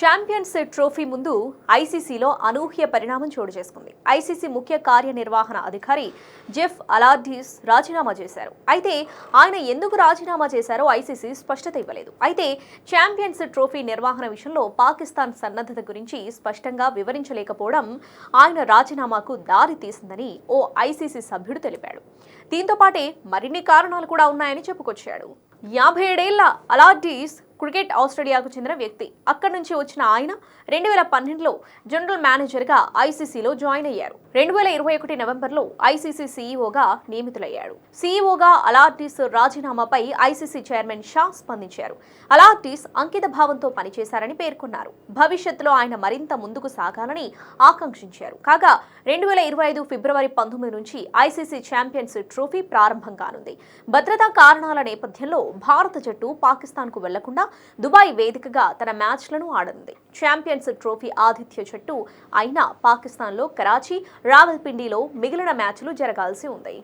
Champions trophy ముందు ఐసీసీలో అనూహ్య పరిణామం చోటు చేసుకుంది. ఐసీసీ ముఖ్య కార్యనిర్వహణ అధికారి జెఫ్ అలార్డిస్ రాజీనామా చేశారు. అయితే ఆయన ఎందుకు రాజీనామా చేశారో ఐసీసీ స్పష్టత ఇవ్వలేదు. అయితే ఛాంపియన్స్ ట్రోఫీ నిర్వహణ విషయంలో పాకిస్తాన్ సన్నద్ధత గురించి స్పష్టంగా వివరించలేకపోవడం ఆయన రాజీనామాకు దారి తీసిందని ఓ ఐసీసీ సభ్యుడు తెలిపాడు. దీంతో పాటే మరిన్ని కారణాలు కూడా ఉన్నాయని చెప్పుకొచ్చాడు. 57 ఏళ్ల అలార్డిస్ క్రికెట్ ఆస్ట్రేలియాకు చెందిన వ్యక్తి. అక్కడి నుంచి వచ్చిన ఆయన 2012లో జనరల్ మేనేజర్గా ఐసీసీలో జాయిన్ అయ్యారు. 2021 నవంబర్లో ఐసీసీ సీఈఓగా నియమితులయ్యాడు. సీఈఓగా అలార్డిస్ రాజీనామాపై ఐసీసీ చైర్మన్ షా స్పందించారు. అలార్డిస్ అంకిత భావంతో పనిచేశారని పేర్కొన్నారు. భవిష్యత్తులో ఆయన మరింత ముందుకు సాగాలని ఆకాంక్షించారు. కాగా 2025 ఫిబ్రవరి 19 నుంచి ఐసీసీ ఛాంపియన్స్ ట్రోఫీ ప్రారంభం కానుంది. భద్రతా కారణాల నేపథ్యంలో భారత జట్టు పాకిస్తాన్కు వెళ్లకుండా దుబాయ్ వేదికగా తన మ్యాచ్లను ఆడనుంది. ఛాంపియన్స్ ట్రోఫీ ఆతిథ్య జట్టు అయిన పాకిస్తాన్లో కరాచీ, రావల్పిండిలో మిగిలిన మ్యాచ్లు జరగాల్సి ఉంది.